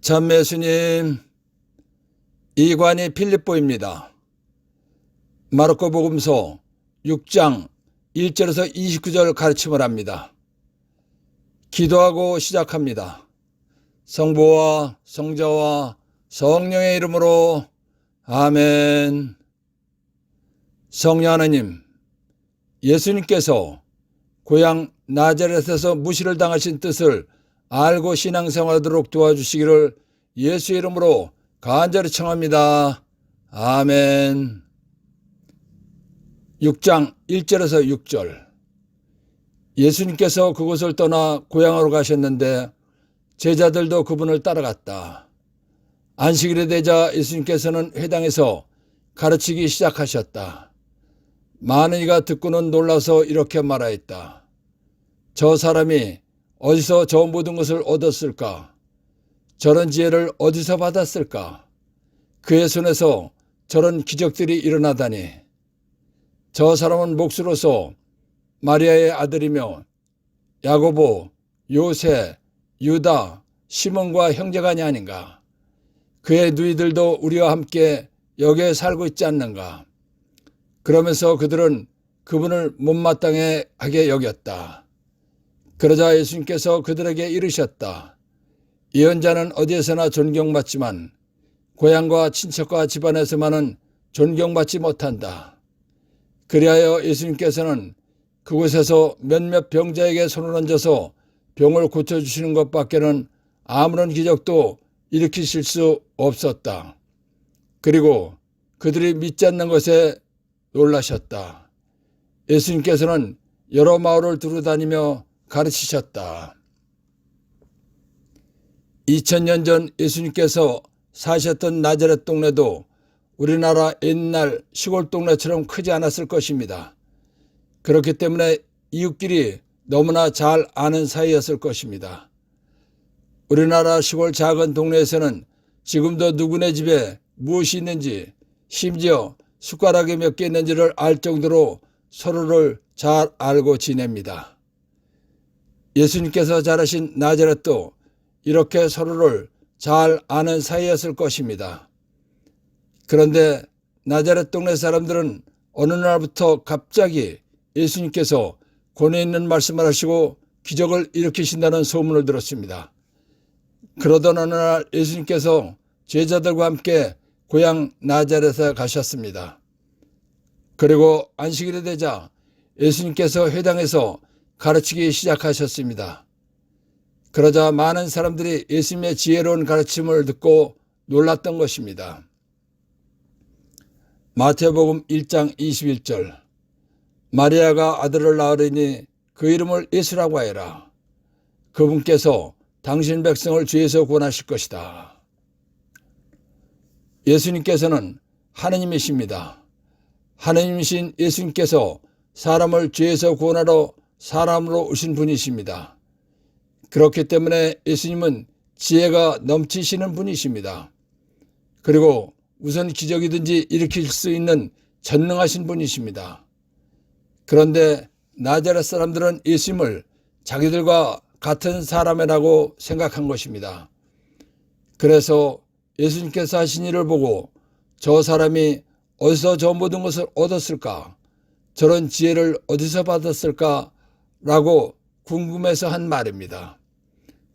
참매 예수님, 이관이 필립보입니다. 마르코 복음서 6장 1절에서 29절 가르침을 합니다. 기도하고 시작합니다. 성부와 성자와 성령의 이름으로 아멘. 성령 하나님, 예수님께서 고향 나자렛에서 무시를 당하신 뜻을 알고 신앙생활하도록 도와주시기를 예수의 이름으로 간절히 청합니다. 아멘. 6장 1절에서 6절. 예수님께서 그곳을 떠나 고향으로 가셨는데 제자들도 그분을 따라갔다. 안식일이 되자 예수님께서는 회당에서 가르치기 시작하셨다. 많은 이가 듣고는 놀라서 이렇게 말하였다. 저 사람이 어디서 저 모든 것을 얻었을까? 저런 지혜를 어디서 받았을까? 그의 손에서 저런 기적들이 일어나다니. 저 사람은 몫으로서 마리아의 아들이며 야고보, 요새, 유다, 시몬과 형제간이 아닌가? 그의 누이들도 우리와 함께 여기에 살고 있지 않는가? 그러면서 그들은 그분을 못마땅하게 여겼다. 그러자 예수님께서 그들에게 이르셨다. 예언자는 어디에서나 존경받지만 고향과 친척과 집안에서만은 존경받지 못한다. 그리하여 예수님께서는 그곳에서 몇몇 병자에게 손을 얹어서 병을 고쳐주시는 것밖에는 아무런 기적도 일으키실 수 없었다. 그리고 그들이 믿지 않는 것에 놀라셨다. 예수님께서는 여러 마을을 두루다니며 가르치셨다. 2000년 전 예수님께서 사셨던 나자렛 동네도 우리나라 옛날 시골 동네처럼 크지 않았을 것입니다. 그렇기 때문에 이웃끼리 너무나 잘 아는 사이였을 것입니다. 우리나라 시골 작은 동네에서는 지금도 누구네 집에 무엇이 있는지, 심지어 숟가락이 몇 개 있는지를 알 정도로 서로를 잘 알고 지냅니다. 예수님께서 자라신 나자렛도 이렇게 서로를 잘 아는 사이였을 것입니다. 그런데 나자렛 동네 사람들은 어느 날부터 갑자기 예수님께서 권위 있는 말씀을 하시고 기적을 일으키신다는 소문을 들었습니다. 그러던 어느 날 예수님께서 제자들과 함께 고향 나자렛에 가셨습니다. 그리고 안식일이 되자 예수님께서 회당에서 가르치기 시작하셨습니다. 그러자 많은 사람들이 예수님의 지혜로운 가르침을 듣고 놀랐던 것입니다. 마태복음 1장 21절. 마리아가 아들을 낳으리니 그 이름을 예수라고 하여라. 그분께서 당신 백성을 죄에서 구원하실 것이다. 예수님께서는 하느님이십니다. 하느님이신 예수님께서 사람을 죄에서 구원하러 사람으로 오신 분이십니다. 그렇기 때문에 예수님은 지혜가 넘치시는 분이십니다. 그리고 무슨 기적이든지 일으킬 수 있는 전능하신 분이십니다. 그런데 나자렛 사람들은 예수님을 자기들과 같은 사람이라고 생각한 것입니다. 그래서 예수님께서 하신 일을 보고 저 사람이 어디서 저 모든 것을 얻었을까? 저런 지혜를 어디서 받았을까? 라고 궁금해서 한 말입니다.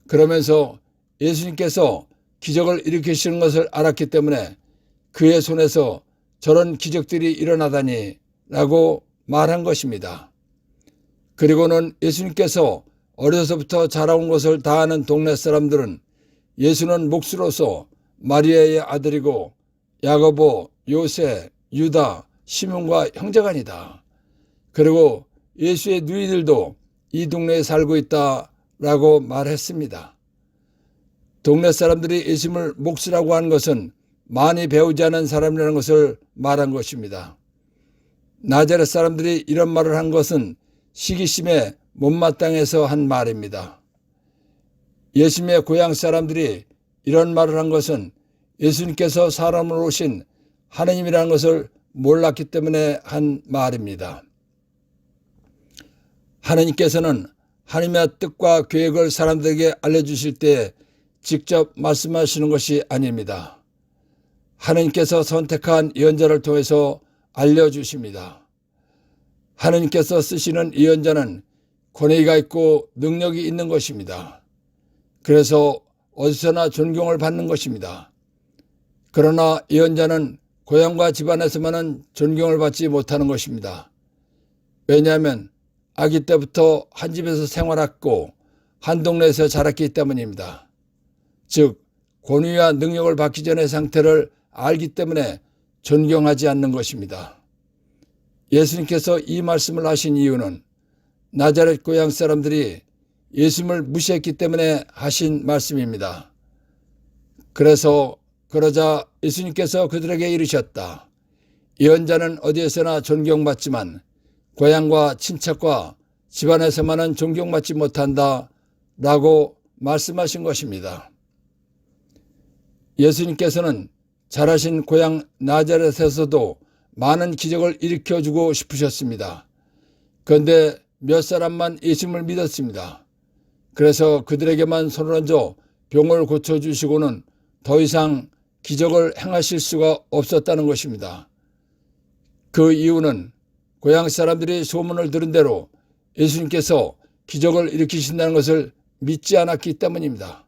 그러면서 예수님께서 기적을 일으키시는 것을 알았기 때문에 그의 손에서 저런 기적들이 일어나다니 라고 말한 것입니다. 그리고는 예수님께서 어려서부터 자라온 것을 다 아는 동네 사람들은 예수는 몫으로서 마리아의 아들이고 야고보, 요새, 유다, 시몬과 형제간이다. 그리고 예수의 누이들도 이 동네에 살고 있다라고 말했습니다. 동네 사람들이 예수님을 몫이라고 한 것은 많이 배우지 않은 사람이라는 것을 말한 것입니다. 나자렛 사람들이 이런 말을 한 것은 시기심에 못마땅해서 한 말입니다. 예수님의 고향 사람들이 이런 말을 한 것은 예수님께서 사람으로 오신 하느님이라는 것을 몰랐기 때문에 한 말입니다. 하느님께서는 하느님의 뜻과 계획을 사람들에게 알려주실 때 직접 말씀하시는 것이 아닙니다. 하느님께서 선택한 예언자를 통해서 알려주십니다. 하느님께서 쓰시는 예언자는 권위가 있고 능력이 있는 것입니다. 그래서 어디서나 존경을 받는 것입니다. 그러나 예언자는 고향과 집안에서만은 존경을 받지 못하는 것입니다. 왜냐하면 아기 때부터 한 집에서 생활했고 한 동네에서 자랐기 때문입니다. 즉 권위와 능력을 받기 전의 상태를 알기 때문에 존경하지 않는 것입니다. 예수님께서 이 말씀을 하신 이유는 나자렛 고향 사람들이 예수님을 무시했기 때문에 하신 말씀입니다. 그러자 예수님께서 그들에게 이르셨다. 예언자는 어디에서나 존경받지만 고향과 친척과 집안에서만은 존경받지 못한다 라고 말씀하신 것입니다. 예수님께서는 자라신 고향 나자렛에서도 많은 기적을 일으켜주고 싶으셨습니다. 그런데 몇 사람만 예수님을 믿었습니다. 그래서 그들에게만 손을 얹어 병을 고쳐주시고는 더 이상 기적을 행하실 수가 없었다는 것입니다. 그 이유는 고향 사람들이 소문을 들은 대로 예수님께서 기적을 일으키신다는 것을 믿지 않았기 때문입니다.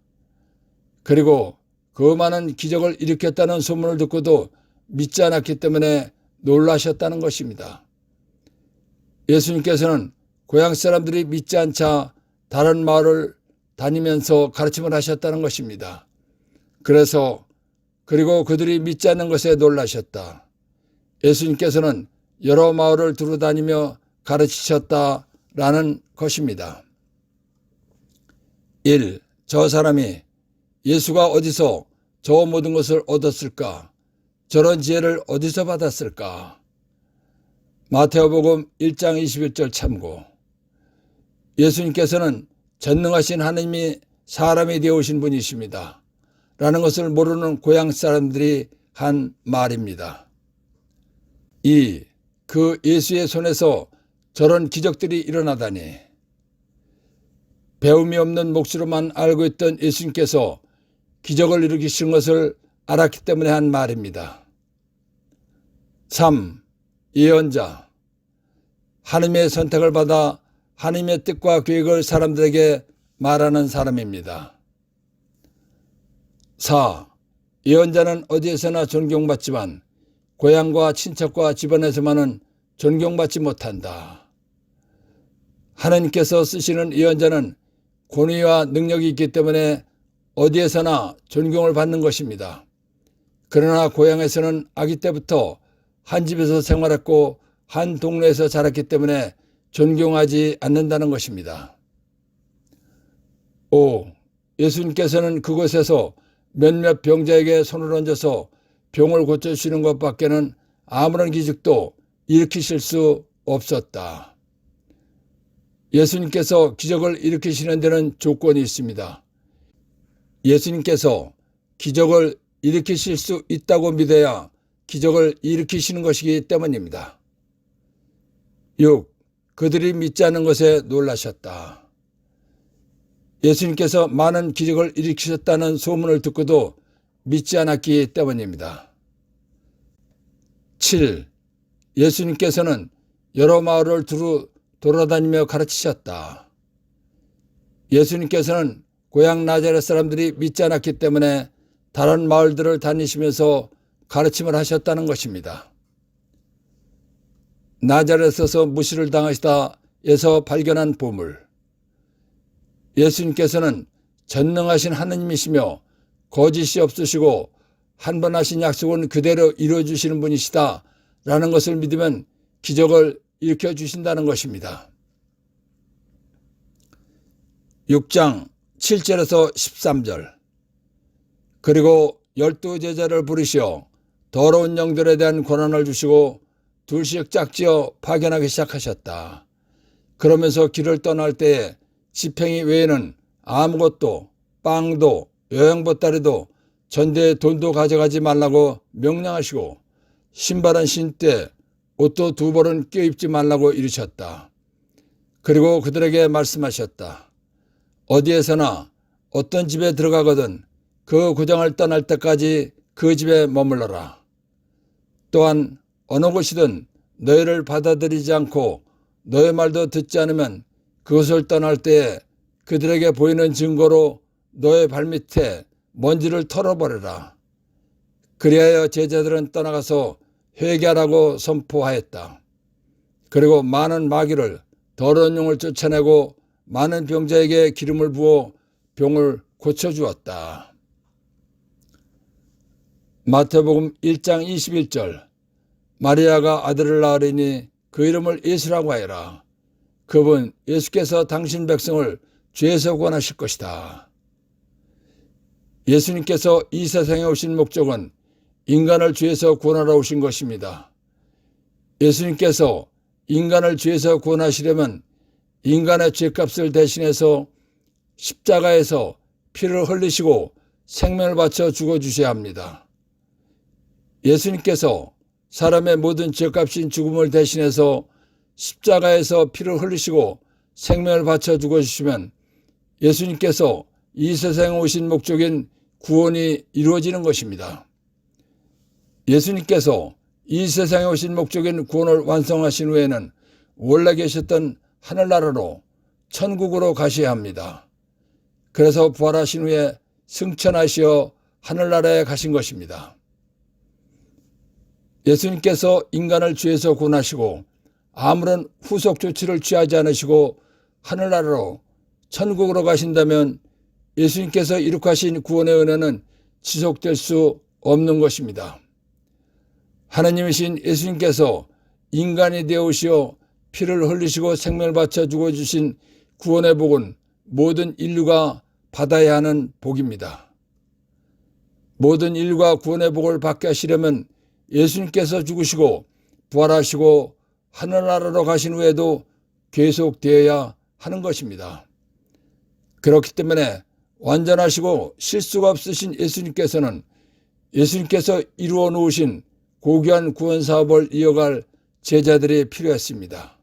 그리고 그 많은 기적을 일으켰다는 소문을 듣고도 믿지 않았기 때문에 놀라셨다는 것입니다. 예수님께서는 고향 사람들이 믿지 않자 다른 마을을 다니면서 가르침을 하셨다는 것입니다. 그리고 그들이 믿지 않는 것에 놀라셨다. 예수님께서는 여러 마을을 두루 다니며 가르치셨다라는 것입니다. 1. 저 사람이 예수가 어디서 저 모든 것을 얻었을까? 저런 지혜를 어디서 받았을까? 마태복음 1장 21절 참고. 예수님께서는 전능하신 하나님이 사람이 되어 오신 분이십니다. 라는 것을 모르는 고향 사람들이 한 말입니다. 2. 그 예수의 손에서 저런 기적들이 일어나다니. 배움이 없는 몫으로만 알고 있던 예수님께서 기적을 일으키신 것을 알았기 때문에 한 말입니다. 3. 예언자. 하나님의 선택을 받아 하나님의 뜻과 계획을 사람들에게 말하는 사람입니다. 4. 예언자는 어디에서나 존경받지만 고향과 친척과 집안에서만은 존경받지 못한다. 하나님께서 쓰시는 예언자는 권위와 능력이 있기 때문에 어디에서나 존경을 받는 것입니다. 그러나 고향에서는 아기 때부터 한 집에서 생활했고 한 동네에서 자랐기 때문에 존경하지 않는다는 것입니다. 5. 예수님께서는 그곳에서 몇몇 병자에게 손을 얹어서 병을 고쳐주시는 것밖에는 아무런 기적도 일으키실 수 없었다. 예수님께서 기적을 일으키시는 데는 조건이 있습니다. 예수님께서 기적을 일으키실 수 있다고 믿어야 기적을 일으키시는 것이기 때문입니다. 6. 그들이 믿지 않는 것에 놀라셨다. 예수님께서 많은 기적을 일으키셨다는 소문을 듣고도 믿지 않았기 때문입니다. 7. 예수님께서는 여러 마을을 두루 돌아다니며 가르치셨다. 예수님께서는 고향 나자렛 사람들이 믿지 않았기 때문에 다른 마을들을 다니시면서 가르침을 하셨다는 것입니다. 나자렛에서 무시를 당하시다에서 발견한 보물. 예수님께서는 전능하신 하느님이시며 거짓이 없으시고 한 번 하신 약속은 그대로 이루어주시는 분이시다 라는 것을 믿으면 기적을 일으켜 주신다는 것입니다. 6장 7절에서 13절. 그리고 12제자를 부르시어 더러운 영들에 대한 권한을 주시고 둘씩 짝지어 파견하기 시작하셨다. 그러면서 길을 떠날 때에 지팽이 외에는 아무것도 빵도 여행보따리도 전대에 돈도 가져가지 말라고 명령하시고 신발은 신되 옷도 2벌은 껴입지 말라고 이르셨다. 그리고 그들에게 말씀하셨다. 어디에서나 어떤 집에 들어가거든 그 고장을 떠날 때까지 그 집에 머물러라. 또한 어느 곳이든 너희를 받아들이지 않고 너희 말도 듣지 않으면 그것을 떠날 때에 그들에게 보이는 증거로 너의 발밑에 먼지를 털어버려라. 그리하여 제자들은 떠나가서 회개하라고 선포하였다. 그리고 많은 마귀를 더러운 용을 쫓아내고 많은 병자에게 기름을 부어 병을 고쳐주었다. 마태복음 1장 21절. 마리아가 아들을 낳으리니 그 이름을 예수라고 하여라. 그분 예수께서 당신 백성을 죄에서 구원하실 것이다. 예수님께서 이 세상에 오신 목적은 인간을 죄에서 구원하러 오신 것입니다. 예수님께서 인간을 죄에서 구원하시려면 인간의 죄값을 대신해서 십자가에서 피를 흘리시고 생명을 바쳐 죽어주셔야 합니다. 예수님께서 사람의 모든 죄값인 죽음을 대신해서 십자가에서 피를 흘리시고 생명을 바쳐 죽어주시면 예수님께서 이 세상에 오신 목적인 구원이 이루어지는 것입니다. 예수님께서 이 세상에 오신 목적인 구원을 완성하신 후에는 원래 계셨던 하늘나라로 천국으로 가셔야 합니다. 그래서 부활하신 후에 승천하시어 하늘나라에 가신 것입니다. 예수님께서 인간을 죄에서 구원하시고 아무런 후속 조치를 취하지 않으시고 하늘나라로 천국으로 가신다면 예수님께서 이룩하신 구원의 은혜는 지속될 수 없는 것입니다. 하나님이신 예수님께서 인간이 되어 오시어 피를 흘리시고 생명을 바쳐 죽어주신 구원의 복은 모든 인류가 받아야 하는 복입니다. 모든 인류가 구원의 복을 받게 하시려면 예수님께서 죽으시고 부활하시고 하늘나라로 가신 후에도 계속되어야 하는 것입니다. 그렇기 때문에 완전하시고 실수가 없으신 예수님께서는 예수님께서 이루어 놓으신 고귀한 구원 사업을 이어갈 제자들이 필요했습니다.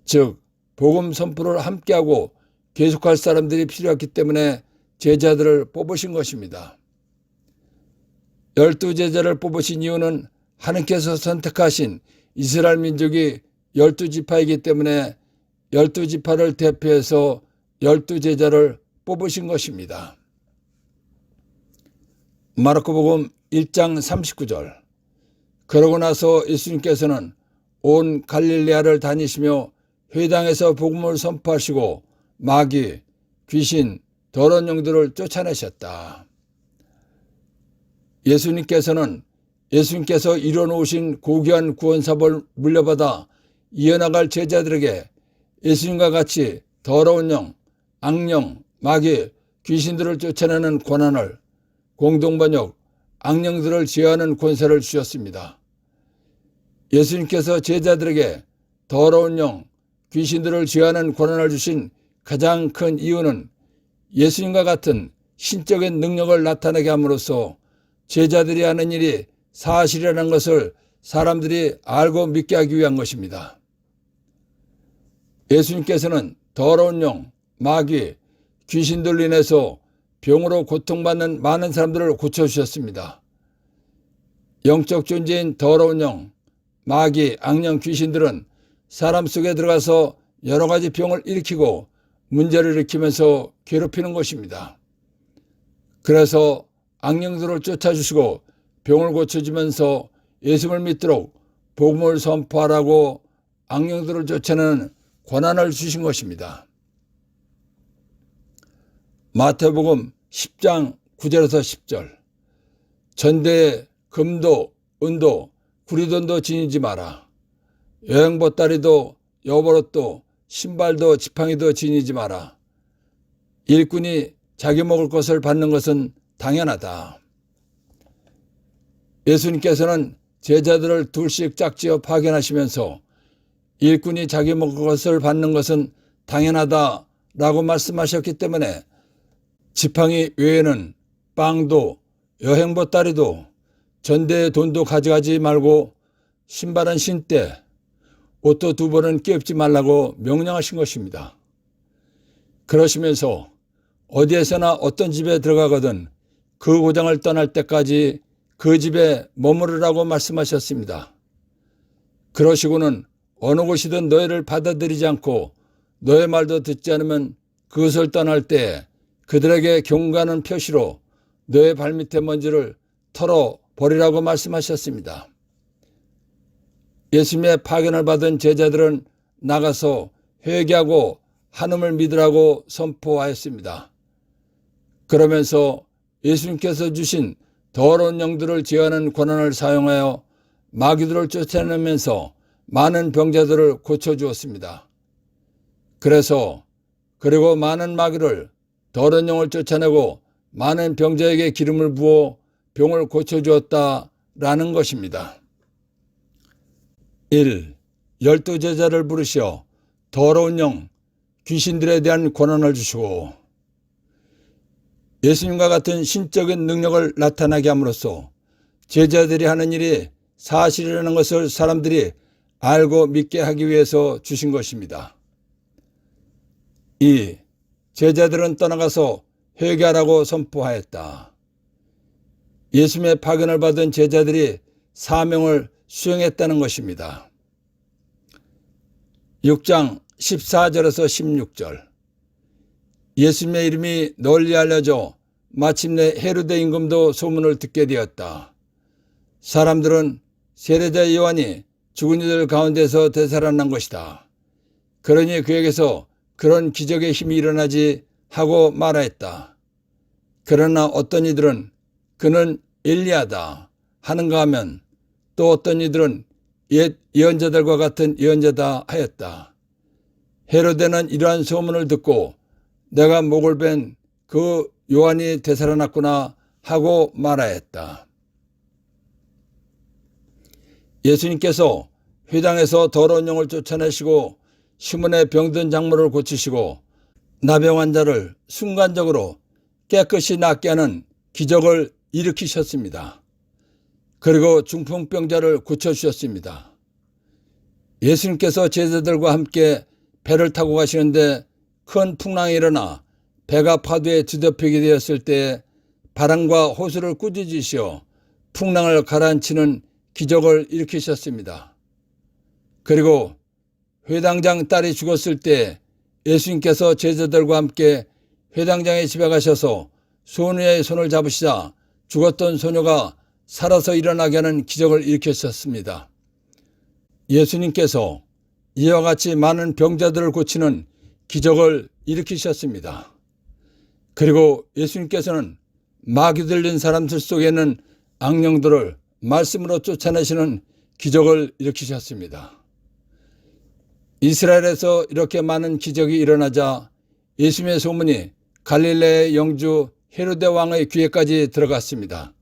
즉 복음 선포를 함께하고 계속할 사람들이 필요했기 때문에 제자들을 뽑으신 것입니다. 12제자를 뽑으신 이유는 하나님께서 선택하신 이스라엘 민족이 12지파이기 때문에 12지파를 대표해서 12제자를 뽑으신 것입니다. 마르코복음 1장 39절. 그러고 나서 예수님께서는 온 갈릴레아를 다니시며 회당에서 복음을 선포하시고 마귀, 귀신, 더러운 영들을 쫓아내셨다. 예수님께서 이뤄놓으신 고귀한 구원사업을 물려받아 이어나갈 제자들에게 예수님과 같이 더러운 영, 악령, 마귀, 귀신들을 쫓아내는 권한을, 공동번역, 악령들을 제어하는 권세를 주셨습니다. 예수님께서 제자들에게 더러운 영, 귀신들을 제어하는 권한을 주신 가장 큰 이유는 예수님과 같은 신적인 능력을 나타내게 함으로써 제자들이 하는 일이 사실이라는 것을 사람들이 알고 믿게 하기 위한 것입니다. 예수님께서는 더러운 영, 마귀, 귀신들로 인해서 병으로 고통받는 많은 사람들을 고쳐주셨습니다. 영적 존재인 더러운 영, 마귀, 악령, 귀신들은 사람 속에 들어가서 여러 가지 병을 일으키고 문제를 일으키면서 괴롭히는 것입니다. 그래서 악령들을 쫓아주시고 병을 고쳐주면서 예수를 믿도록 복음을 선포하라고 악령들을 쫓아내는 권한을 주신 것입니다. 마태복음 10장 9절에서 10절. 전대에 금도, 은도, 구리돈도 지니지 마라. 여행보따리도, 여보옷도, 신발도, 지팡이도 지니지 마라. 일꾼이 자기 먹을 것을 받는 것은 당연하다. 예수님께서는 제자들을 둘씩 짝지어 파견하시면서 일꾼이 자기 먹을 것을 받는 것은 당연하다라고 말씀하셨기 때문에 지팡이 외에는 빵도, 여행보따리도, 전대의 돈도 가져가지 말고 신발은 신되 옷도 2벌은 껴입지 말라고 명령하신 것입니다. 그러시면서 어디에서나 어떤 집에 들어가거든 그 고장을 떠날 때까지 그 집에 머무르라고 말씀하셨습니다. 그러시고는 어느 곳이든 너희를 받아들이지 않고 너의 말도 듣지 않으면 그것을 떠날 때 그들에게 경고하는 표시로 너의 발밑의 먼지를 털어버리라고 말씀하셨습니다. 예수님의 파견을 받은 제자들은 나가서 회개하고 하나님을 믿으라고 선포하였습니다. 그러면서 예수님께서 주신 더러운 영들을 제어하는 권한을 사용하여 마귀들을 쫓아내면서 많은 병자들을 고쳐주었습니다. 그리고 많은 마귀를 더러운 영을 쫓아내고 많은 병자에게 기름을 부어 병을 고쳐주었다라는 것입니다. 1. 12제자를 부르시어 더러운 영, 귀신들에 대한 권한을 주시고 예수님과 같은 신적인 능력을 나타나게 함으로써 제자들이 하는 일이 사실이라는 것을 사람들이 알고 믿게 하기 위해서 주신 것입니다. 2. 제자들은 떠나가서 회개하라고 선포하였다. 예수님의 파견을 받은 제자들이 사명을 수행했다는 것입니다. 6장 14절에서 16절. 예수님의 이름이 널리 알려져 마침내 헤로데 임금도 소문을 듣게 되었다. 사람들은 세례자 요한이 죽은 이들 가운데서 되살아난 것이다. 그러니 그에게서 그런 기적의 힘이 일어나지 하고 말하였다. 그러나 어떤 이들은 그는 엘리야다 하는가 하면 또 어떤 이들은 옛 예언자들과 같은 예언자다 하였다. 헤로데는 이러한 소문을 듣고 내가 목을 벤 그 요한이 되살아났구나 하고 말하였다. 예수님께서 회당에서 더러운 영을 쫓아내시고 시몬의 병든 장모를 고치시고 나병 환자를 순간적으로 깨끗이 낫게 하는 기적을 일으키셨습니다. 그리고 중풍병자를 고쳐주셨습니다. 예수님께서 제자들과 함께 배를 타고 가시는데 큰 풍랑이 일어나 배가 파도에 뒤덮이게 되었을 때 바람과 호수를 꾸짖으시어 풍랑을 가라앉히는 기적을 일으키셨습니다. 그리고 회당장 딸이 죽었을 때 예수님께서 제자들과 함께 회당장의 집에 가셔서 소녀의 손을 잡으시자 죽었던 소녀가 살아서 일어나게 하는 기적을 일으키셨습니다. 예수님께서 이와 같이 많은 병자들을 고치는 기적을 일으키셨습니다. 그리고 예수님께서는 마귀 들린 사람들 속에 있는 악령들을 말씀으로 쫓아내시는 기적을 일으키셨습니다. 이스라엘에서 이렇게 많은 기적이 일어나자 예수님의 소문이 갈릴레의 영주 헤로데 왕의 귀에까지 들어갔습니다.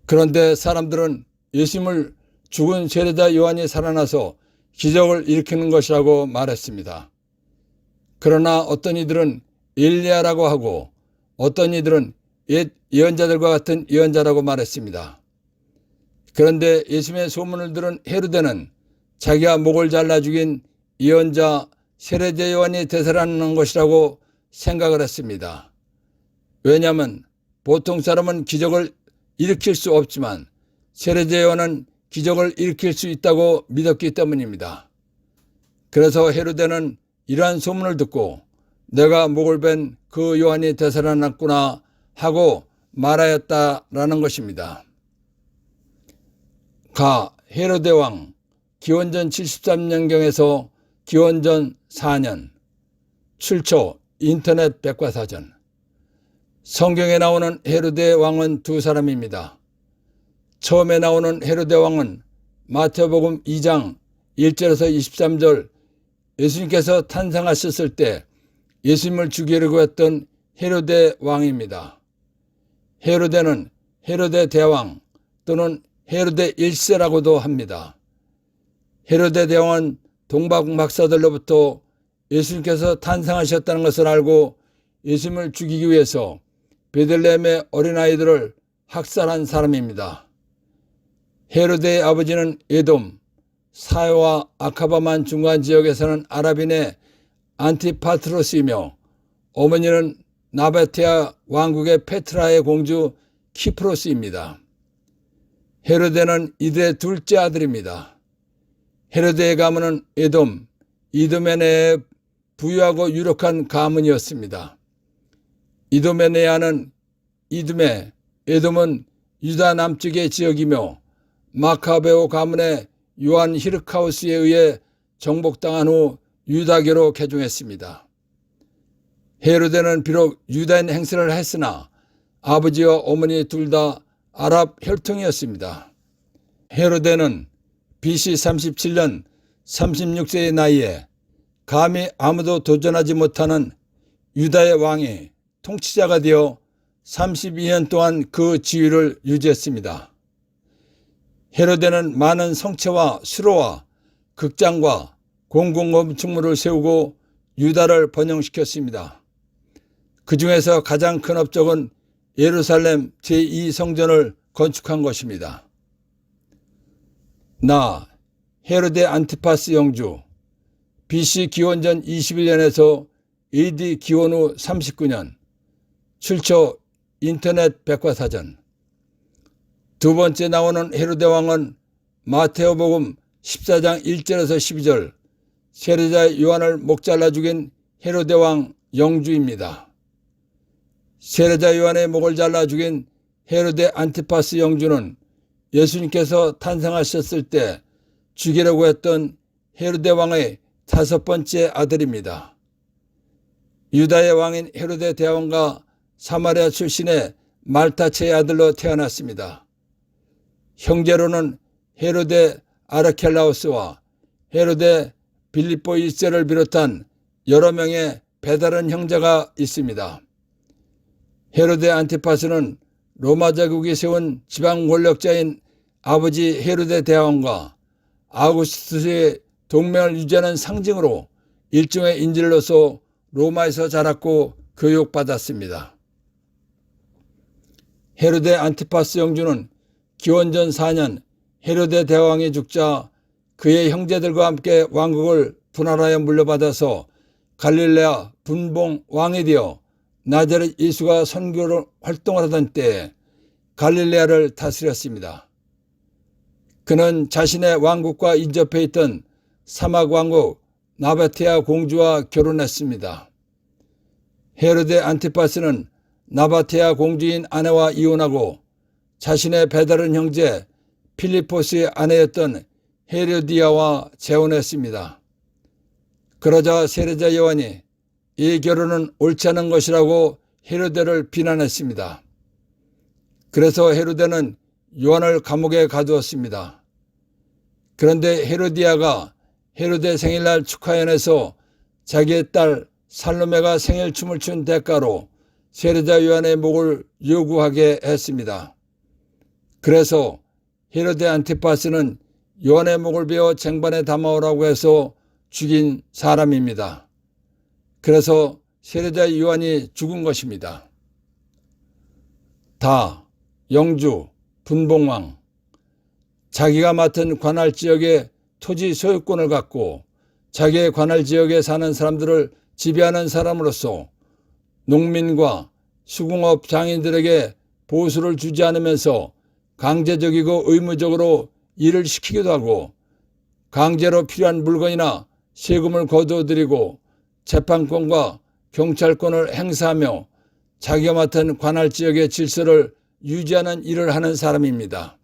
그런데 사람들은 예수님을 죽은 세례자 요한이 살아나서 기적을 일으키는 것이라고 말했습니다. 그러나 어떤 이들은 엘리야라고 하고 어떤 이들은 옛 예언자들과 같은 예언자라고 말했습니다. 그런데 예수님의 소문을 들은 헤로데는 자기가 목을 잘라 죽인 예언자 세례자 요한이 되살아나는 것이라고 생각을 했습니다. 왜냐하면 보통 사람은 기적을 일으킬 수 없지만 세례자 요한은 기적을 일으킬 수 있다고 믿었기 때문입니다. 그래서 헤로데는 이러한 소문을 듣고 내가 목을 벤 그 요한이 되살아났구나 하고 말하였다라는 것입니다. 가 헤로데 왕 기원전 73년경에서 기원전 4년 출처 인터넷 백과사전. 성경에 나오는 헤로데 왕은 두 사람입니다. 처음에 나오는 헤로데 왕은 마태복음 2장 1절에서 23절 예수님께서 탄생하셨을 때 예수님을 죽이려고 했던 헤로데 왕입니다. 헤로데는 헤로데 대왕 또는 헤로데 1세라고도 합니다. 헤로데 대왕은 동방 박사들로부터 예수님께서 탄생하셨다는 것을 알고 예수님을 죽이기 위해서 베들레헴의 어린아이들을 학살한 사람입니다. 헤로데의 아버지는 에돔, 사해와 아카바만 중간 지역에 사는 아랍인의 안티파트로스이며 어머니는 나바테아 왕국의 페트라의 공주 키프로스입니다. 헤로데는 이들의 둘째 아들입니다. 헤로데의 가문은 에돔, 이돔의 내에 부유하고 유력한 가문이었습니다. 이돔의 내하는 이둠에, 에돔은 유다 남쪽의 지역이며 마카베오 가문의 요한 히르카우스에 의해 정복당한 후 유다교로 개종했습니다. 헤로데는 비록 유다인 행세를 했으나 아버지와 어머니 둘 다 아랍 혈통이었습니다. 헤로데는 BC 37년 36세의 나이에 감히 아무도 도전하지 못하는 유다의 왕이 통치자가 되어 32년 동안 그 지위를 유지했습니다. 헤로데는 많은 성체와 수로와 극장과 공공건축물을 세우고 유다를 번영시켰습니다. 그 중에서 가장 큰 업적은 예루살렘 제2성전을 건축한 것입니다. 나 헤로데 안티파스 영주 BC 기원전 21년에서 AD 기원 후 39년 출처 인터넷 백과사전. 두 번째 나오는 헤로데 왕은 마테오복음 14장 1절에서 12절 세례자 요한을 목 잘라 죽인 헤로데 왕 영주입니다. 세례자 요한의 목을 잘라 죽인 헤로데 안티파스 영주는 예수님께서 탄생하셨을 때 죽이려고 했던 헤로데 왕의 다섯 번째 아들입니다. 유다의 왕인 헤로데 대왕과 사마리아 출신의 말타체의 아들로 태어났습니다. 형제로는 헤로데 아르켈라우스와 헤로데 빌립보 1세를 비롯한 여러 명의 배다른 형제가 있습니다. 헤로데 안티파스는 로마 제국이 세운 지방 권력자인 아버지 헤로데 대왕과 아우구스투스의 동맹을 유지하는 상징으로 일종의 인질로서 로마에서 자랐고 교육받았습니다. 헤로데 안티파스 영주는 기원전 4년 헤로데 대왕이 죽자 그의 형제들과 함께 왕국을 분할하여 물려받아서 갈릴레아 분봉 왕이 되어 나자렛 예수가 선교를 활동을 하던 때에 갈릴레아를 다스렸습니다. 그는 자신의 왕국과 인접해 있던 사막 왕국 나바테아 공주와 결혼했습니다. 헤로데 안티파스는 나바테아 공주인 아내와 이혼하고 자신의 배다른 형제 필리포스의 아내였던 헤로디아와 재혼했습니다. 그러자 세례자 요한이 이 결혼은 옳지 않은 것이라고 헤로데를 비난했습니다. 그래서 헤로데는 요한을 감옥에 가두었습니다. 그런데 헤로디아가 헤로데 생일날 축하연에서 자기의 딸 살로메가 생일춤을 춘 대가로 세례자 요한의 목을 요구하게 했습니다. 그래서 헤로데 안티파스는 요한의 목을 베어 쟁반에 담아오라고 해서 죽인 사람입니다. 그래서 세례자 요한이 죽은 것입니다. 다 영주 분봉왕 자기가 맡은 관할 지역의 토지 소유권을 갖고 자기의 관할 지역에 사는 사람들을 지배하는 사람으로서 농민과 수공업 장인들에게 보수를 주지 않으면서 강제적이고 의무적으로 일을 시키기도 하고 강제로 필요한 물건이나 세금을 거두어들이고 재판권과 경찰권을 행사하며 자기가 맡은 관할 지역의 질서를 유지하는 일을 하는 사람입니다.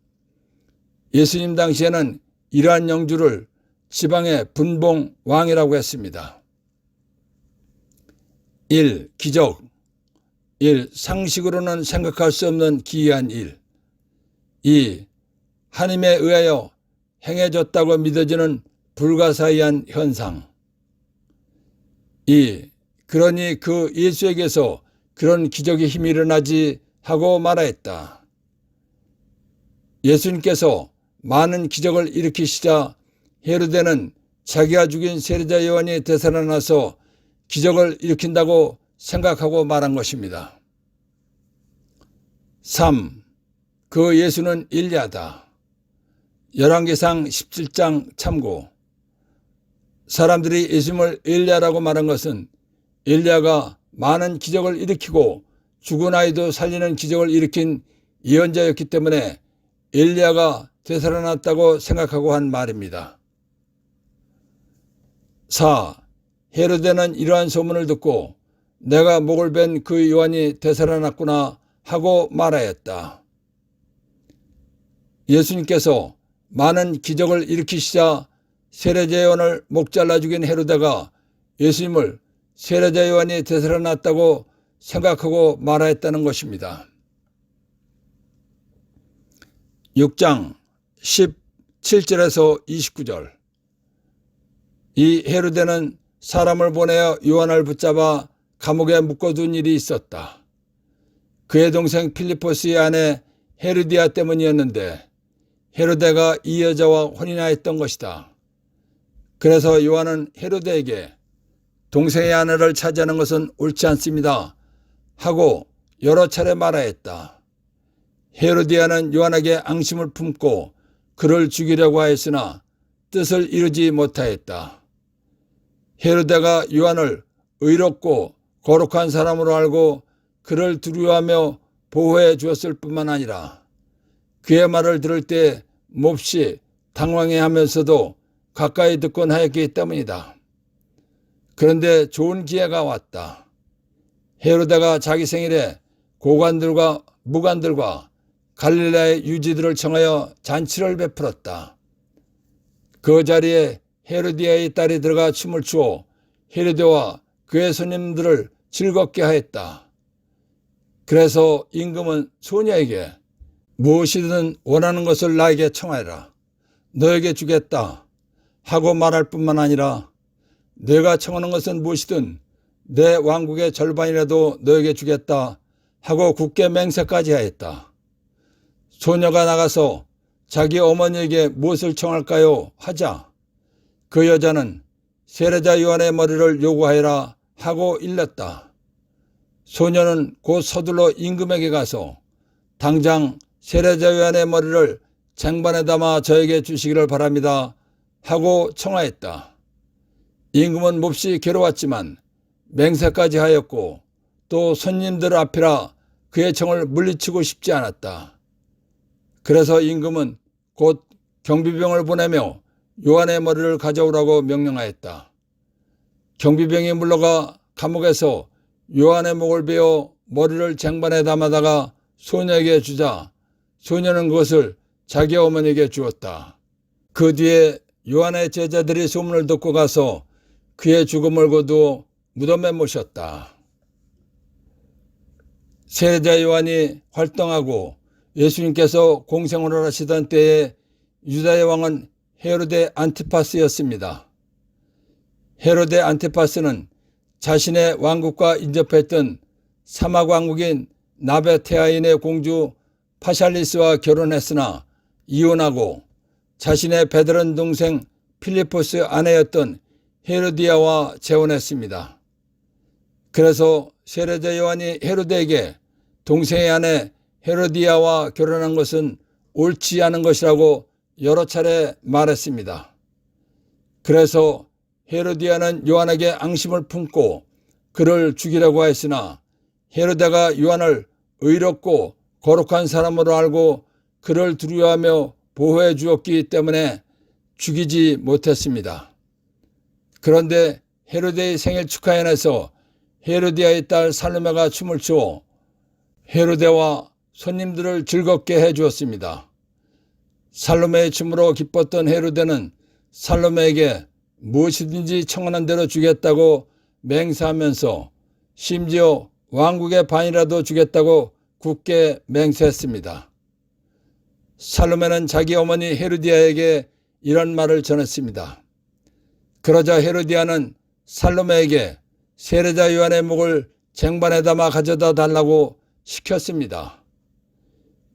예수님 당시에는 이러한 영주를 지방의 분봉 왕이라고 했습니다. 1. 기적 1. 상식으로는 생각할 수 없는 기이한 일 2. 하나님에 의하여 행해졌다고 믿어지는 불가사의한 현상 2. 그러니 그 예수에게서 그런 기적의 힘이 일어나지 하고 말하였다. 예수님께서 많은 기적을 일으키시자 헤로데는 자기가 죽인 세례자 요한이 되살아나서 기적을 일으킨다고 생각하고 말한 것입니다. 3. 그 예수는 일리야다. 열왕기상 17장 참고. 사람들이 예수님을 엘리야라고 말한 것은 엘리야가 많은 기적을 일으키고 죽은 아이도 살리는 기적을 일으킨 예언자였기 때문에 엘리야가 되살아났다고 생각하고 한 말입니다. 4. 헤로데는 이러한 소문을 듣고 내가 목을 벤 그 요한이 되살아났구나 하고 말하였다. 예수님께서 많은 기적을 일으키시자 세례자 요한을 목 잘라 죽인 헤로데가 예수님을 세례자 요한이 되살아났다고 생각하고 말하였다는 것입니다. 6장 17절에서 29절. 이 헤로데는 사람을 보내어 요한을 붙잡아 감옥에 묶어둔 일이 있었다. 그의 동생 필리포스의 아내 헤로디아 때문이었는데 헤로데가 이 여자와 혼인하였던 것이다. 그래서 요한은 헤로데에게 동생의 아내를 차지하는 것은 옳지 않습니다 하고 여러 차례 말하였다. 헤로디아는 요한에게 앙심을 품고 그를 죽이려고 하였으나 뜻을 이루지 못하였다. 헤로데가 요한을 의롭고 거룩한 사람으로 알고 그를 두려워하며 보호해 주었을 뿐만 아니라 그의 말을 들을 때 몹시 당황해하면서도 가까이 듣곤 하였기 때문이다. 그런데 좋은 기회가 왔다. 헤로데가 자기 생일에 고관들과 무관들과 갈릴레아의 유지들을 청하여 잔치를 베풀었다. 그 자리에 헤로디아의 딸이 들어가 춤을 추어 헤로데와 그의 손님들을 즐겁게 하였다. 그래서 임금은 소녀에게 무엇이든 원하는 것을 나에게 청하여라. 너에게 주겠다 하고 말할 뿐만 아니라 내가 청하는 것은 무엇이든 내 왕국의 절반이라도 너에게 주겠다 하고 굳게 맹세까지 하였다. 소녀가 나가서 자기 어머니에게 무엇을 청할까요? 하자 그 여자는 세례자 요한의 머리를 요구하여라 하고 일렀다. 소녀는 곧 서둘러 임금에게 가서 당장 세례자 요한의 머리를 쟁반에 담아 저에게 주시기를 바랍니다 하고 청하였다. 임금은 몹시 괴로웠지만 맹세까지 하였고 또 손님들 앞이라 그의 청을 물리치고 싶지 않았다. 그래서 임금은 곧 경비병을 보내며 요한의 머리를 가져오라고 명령하였다. 경비병이 물러가 감옥에서 요한의 목을 베어 머리를 쟁반에 담아다가 소녀에게 주자 소녀는 그것을 자기 어머니에게 주었다. 그 뒤에 요한의 제자들이 소문을 듣고 가서 그의 죽음을 거두어 무덤에 모셨다. 세례자 요한이 활동하고 예수님께서 공생을 하시던 때에 유다의 왕은 헤로데 안티파스였습니다. 헤로데 안티파스는 자신의 왕국과 인접했던 사막 왕국인 나베테아인의 공주 파샬리스와 결혼했으나 이혼하고 자신의 배다른 동생 필리포스 아내였던 헤로디아와 재혼했습니다. 그래서 세례자 요한이 헤로데에게 동생의 아내 헤로디아와 결혼한 것은 옳지 않은 것이라고 여러 차례 말했습니다. 그래서 헤로디아는 요한에게 앙심을 품고 그를 죽이려고 했으나 헤로데가 요한을 의롭고 거룩한 사람으로 알고 그를 두려워하며 보호해 주었기 때문에 죽이지 못했습니다. 그런데 헤로데의 생일 축하연에서 헤로디아의 딸 살로메가 춤을 추어 헤로데와 손님들을 즐겁게 해 주었습니다. 살로메의 춤으로 기뻤던 헤로데는 살로메에게 무엇이든지 청하는 대로 주겠다고 맹세하면서 심지어 왕국의 반이라도 주겠다고 굳게 맹세했습니다. 살로메는 자기 어머니 헤로디아에게 이런 말을 전했습니다. 그러자 헤로디아는 살로메에게 세례자 요한의 목을 쟁반에 담아 가져다 달라고 시켰습니다.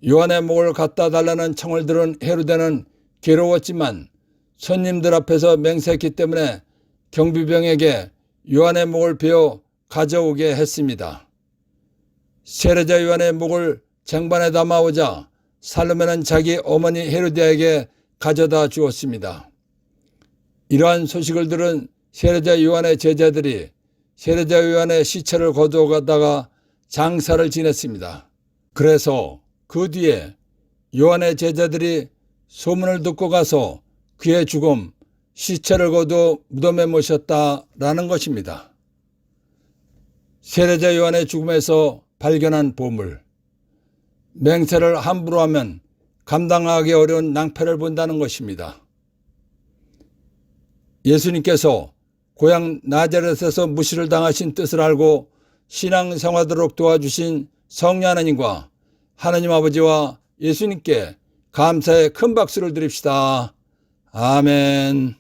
요한의 목을 갖다 달라는 청을 들은 헤로데는 괴로웠지만 손님들 앞에서 맹세했기 때문에 경비병에게 요한의 목을 베어 가져오게 했습니다. 세례자 요한의 목을 쟁반에 담아오자 살로메는 자기 어머니 헤로디아에게 가져다 주었습니다. 이러한 소식을 들은 세례자 요한의 제자들이 세례자 요한의 시체를 거두어가다가 장사를 지냈습니다. 그래서 그 뒤에 요한의 제자들이 소문을 듣고 가서 그의 죽음, 시체를 거두어 무덤에 모셨다라는 것입니다. 세례자 요한의 죽음에서 발견한 보물. 맹세를 함부로 하면 감당하기 어려운 낭패를 본다는 것입니다. 예수님께서 고향 나자렛에서 무시를 당하신 뜻을 알고 신앙생활하도록 도와주신 성령 하나님과 하나님 아버지와 예수님께 감사의 큰 박수를 드립시다. 아멘.